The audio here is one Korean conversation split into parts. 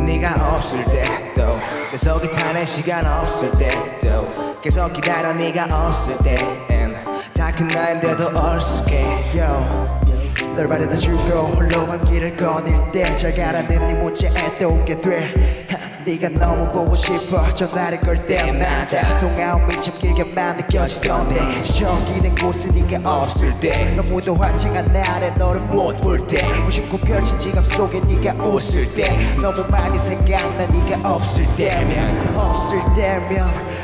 네가 없을 때또 내 속이 타는 시간 없을 때또 계속 기다려 네가 없을 땐 다 큰 나인데도 얼쑥해 Yo 널 바래다 주고 홀로만 길을 거닐 때 잘 가라는 네 문자에 또 오게 돼 네가 너무 보고 싶어 전화를 걸 때마다 동화음이 참 길게만 느껴지던데 저기는 곳에 네가 없을 때 너무도 화창한 날에 너를 못 볼 때 무심코 펼친 지갑 속에 네가 웃을 때 너무 많이 생각나 네가 없을 때면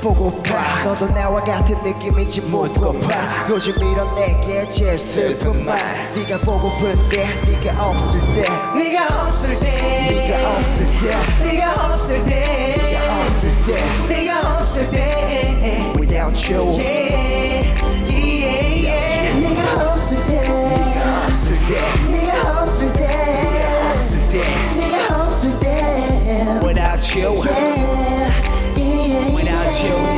보고파 너도 나와 같은 느낌인지 묻고파 요즘 이런 내게 제일 슬픈 말 네가 보고픈데 네가 없을 때 네가 없을 때 네가 없을 때 네가 없을 때 네가 없을 때 네가 없을 때 Without you yeah, yeah, yeah. 네가 없을 때 네가 없을 때 네가 없을 때 네가 없을 때 네가 없을 때 Without you Without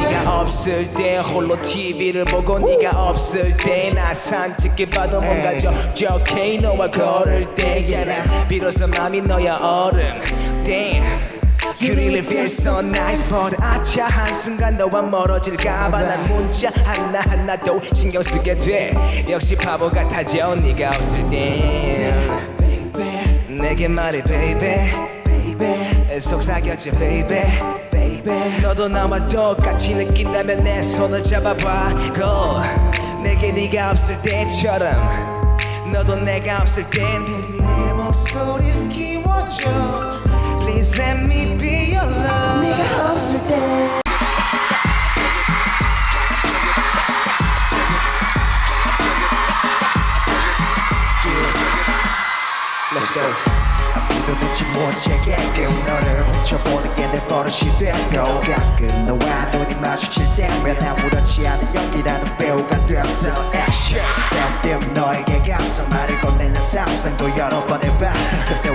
네가 없을 때 홀로 TV를 보고 네가 없을 때 나 산책해 봐도 뭔가 적적해 너와 걸을 때 난 비로소 맘이 너야 얼음 Damn You really feel so nice but 아차 한순간 너와 멀어질까봐 난 문자 하나하나도 신경 쓰게 돼 역시 바보 같아져 네가 없을 때 내게 말해 baby 속삭였지 baby 너도 나와 똑같이 느낀다면 내 손을 잡아봐 Go 내게 네가 없을 때처럼 너도 내가 없을 땐 baby 내 목소리를 끼워줘 Please let me be your love 네가 없을 때 Let's go 아무도 눈치 못 채게끔 너를 훔쳐보는 게 내 버릇이 됐고 가끔 너와 눈이 마주칠 때면 아무렇지 않은 연기라는 배우가 됐어 Action 때때문 너에게 가서 말을 건네는 상상도 여러 번 해봐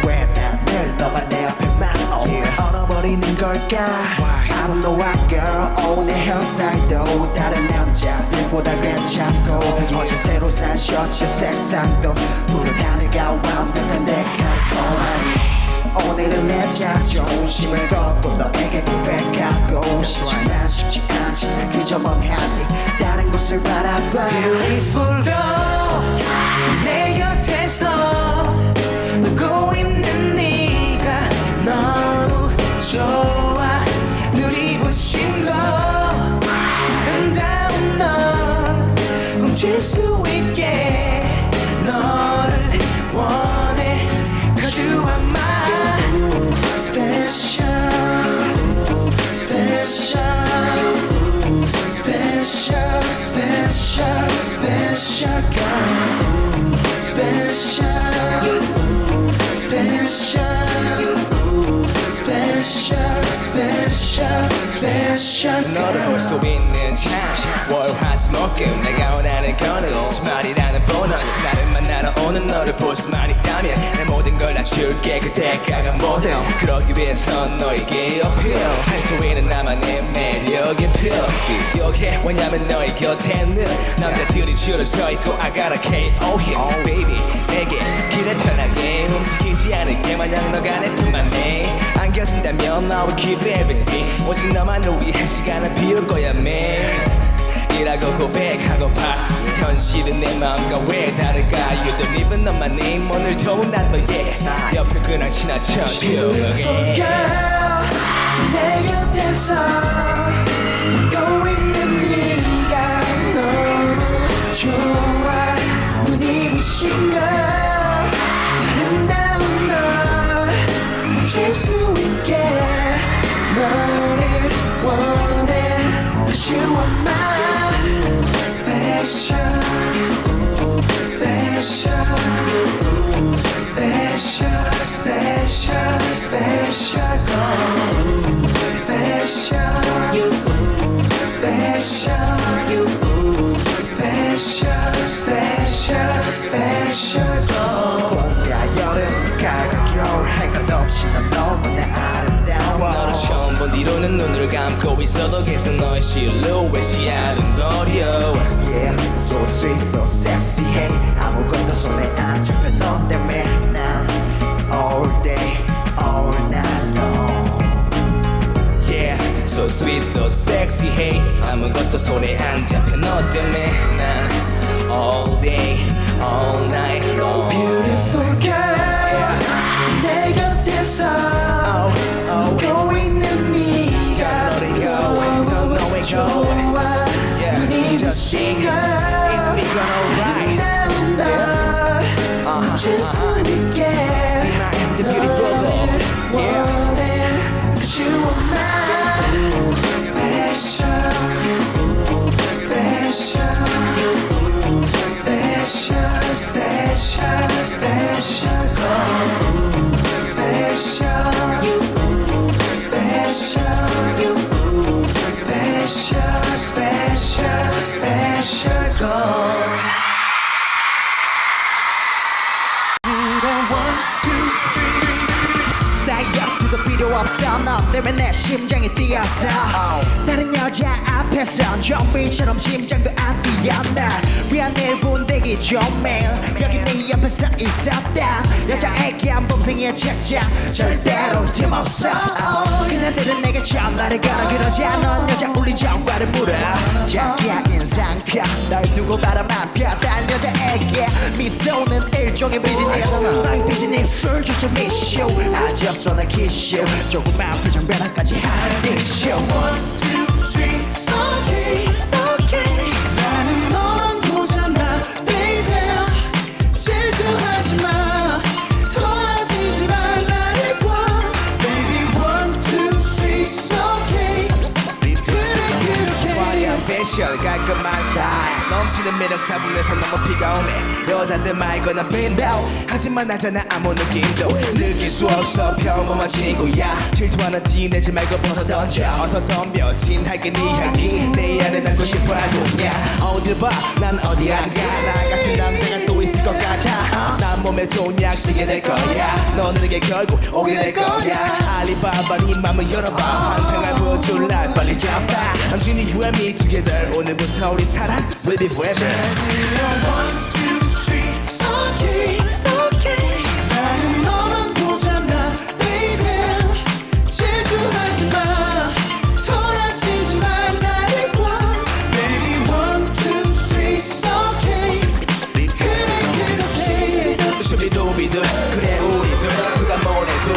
왜 난 늘 너만 내 앞에만 얼어버리는 걸까 I don't know why girl 내 헤어스타일도 다른 남자들보다 괜찮고 어제 새로 산 셔츠 색상도 푸른 하늘과 완벽한 내 깔끔하니 오늘은 내 자존심을 걷고 너에게 고백하고 싶지만 쉽지 않지 난 그저 멍하니 다른 곳을 바라봐 Beautiful girl 내 곁에서 웃고 있는 네가 너무 좋아 누리부신 거 아름다운 널 훔칠 수 있게 너를 원해 Cause you are my special special special special special girl special special special special 너를 볼 수 있는 찬스 월화수목금 내가 원하는 거는 주말이라는 보너스 나를 만나러 오는 너를 볼 수만 있다면 내 모든 걸 다 줄게 그 대가가 뭐든 그러기 위해서 너에게 어필 할 수 있는 나만의 매력이 필요해 왜냐면 너의 곁에 늘 남자들이 줄을 서 있고 I got a KO here baby 내게 길을 편하게 움직이지 않을게 마냥 너가 내 품만 해 안겨준다면 I will give you everything 오직 너만을 위해 시간을 비울 거야 man 이라고 고백하고파 현실은 내 마음과 왜 다를까 You don't even know my name 오늘도 난 너의 옆을 그냥 지나쳐 Beautiful girl 내 곁에서 웃고 있는 네가 너무 좋아 눈이 부신 걸 아름다운 널 훔칠 수 있게 너를 원해 Cause you are my special special special special special girl special special special 너는 눈을 감고 있어도 계속 너의 실루엣이 아른거려 Yeah, so sweet, so sexy, hey 아무것도 손에 안 잡혀 넌 때문에 난 all day, all night long Yeah, so sweet, so sexy, hey 아무것도 손에 안 잡혀 너 때문에 난 all day, all night long Beautiful girl 내 곁에서 웃고 있는 네가 너무 좋아 눈이 부신 걸 멈출 수 있게 원해 Cause you are my special special special special special girl special special special special special girl 다이어트도 필요 없어 너 때문에 내 심장이 뛰어서 다른 여자 앞에선 좀비처럼 심장도 안 뛰어 날 위한 1분 대기 좀 매일 여기 네 옆에 서 있었다 여자에게 한 범생의 책장 절대로 팀없어 그녀들은 내게 전화를 걸어 그러자 넌 여자 울린 전화를 물어 자기야 인상표 널 두고 바라만 펴단 여자에게 미소는 일종의 비즈니스 너의 비즈니스를 주죠 미쇼 아지었어 나 기쇼 조그만 표정 변화까지 하는 이쇼 1, 2, 3 It's okay, it's okay 나는 너만 보잖아 baby 질투하지 마 돌아지지 마 나를 봐 baby 1, 2, 3 It's okay 그래 패션 깔끔한 스타일 넘치는 매력 다분해서 너무 피곤해 여자들 말고 난 빈다고 하지만 나잖아 아무 느낌도 느낄 수 없어 평범한 친구야 질투하는 티 내지 말고 벗어 던져 어서 덤벼 진하게 네 향기 내 안에 담고 싶어 하고야 어딜 봐난 어디 안 가 나 같은 남자가 또 있을 것 같아 난 몸에 좋은 약 쓰게 될 거야 너는 내게 결국 오게 될 거야 알리바바 네 맘을 열어봐 환상을 보여줄 날 빨리 잡아 당신이 you and me together 오늘부터 우리 사랑 Ready forever 1, 2, 3 It's okay, it's okay 나는 너만 보잖아 baby 질투하지 마 돌아지지 마 나를 봐 baby 1, 2, 3 It's okay 그래 그렇게 슈비두비두 그래 우리들 누가 뭐래도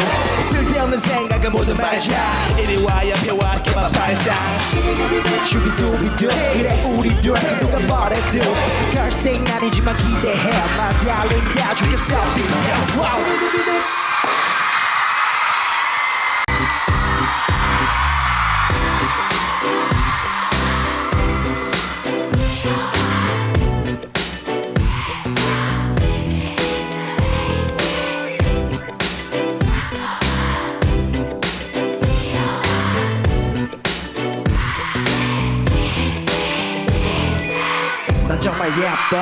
쓸데없는 생각은 모두 말자 이리 와 옆에 와 깨봐 발장 슈비두비두 그래 우리들 누가 뭐래도 걸생 아니지만 기대해 마 달린다 죽겠어 슈비두비두 넌 정말 예뻐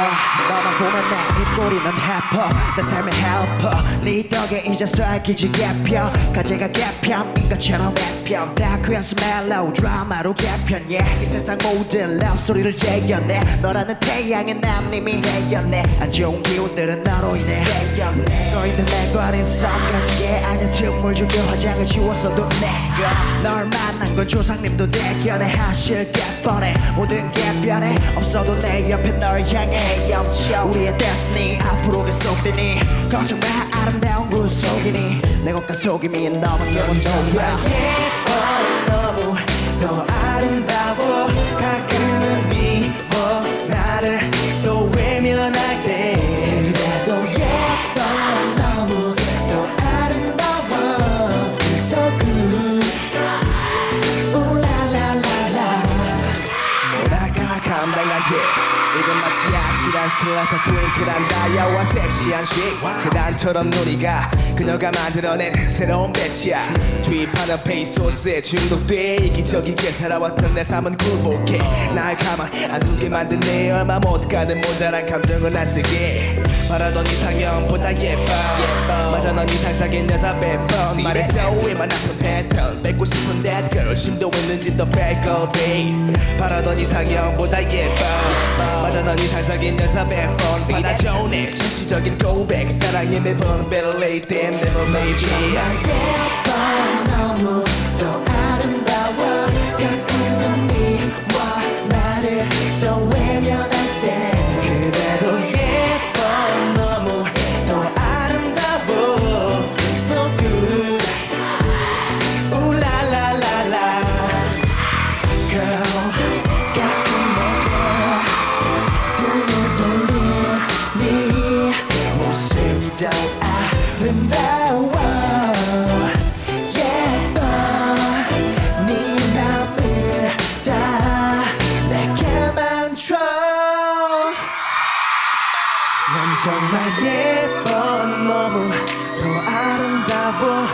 너만 보면 내 입꼬리는 해퍼 내 삶의 헬퍼 네 덕에 이제서 기지개 펴 가제가 개편인 것처럼 내편 다크연스 멜로우 드라마로 개편 yeah. 이 세상 모든 러브 소리를 재견내 너라는 태양의 난 이미 되었네 안 좋은 기운들은 너로 인해 되었네 너희들 내 거린 썸 같은 게 아니야 틈을 주며 화장을 지웠어도 내가 널 만난 건 조상님도 대견해 하실 게 뻔해 모든 게 변해 없어도 내 옆에 널 향해 영쳐 우리의 데스니 앞으로 계속되니 걱정 마 아름다운 구속이니 내 것과 속임이 너밖에 없노라 너무 더 아름다워 가끔은 미워 나를 또 외면할 때 그래도 예뻐 너무 더 아름다워 So good 우라라라라 뭐랄까 감당 안 돼 이건 마치 아찔한 핑크란 스틸라타 트윙클한 다이아와 섹시한 쉐 재단처럼 눈이가 그녀가 만들어낸 새로운 배치야 주입하는 페이소스에 중독돼 이기적이게 살아왔던 내 삶은 굴복해 날 가만 안 두게 만든 내 얼마 못 가는 모자란 감정을 안 쓰게 바라던 이상형보다 예뻐 맞아 넌 이상적인 여자 100번 말했죠 왜만 아픈 패턴 뺏고 싶은 that girl 심도 있는지 더 백업해 바라던 이상형보다 예뻐 맞아 넌 이상적인 여자 100번 받아줘 내 진취적인 고백 사랑에 매번 better late than never maybe 예뻐 너무 더 아름다워 가끔은 미워 나를 더 외면할 때 그대로 예뻐 너무 더 아름다워 So good 우라라라라 Girl 가끔 내게 등을 돌린 네 모습도 아름다워 예뻐 네 맘을 다 내게만 줘 넌 정말 예뻐 너무 더 아름다워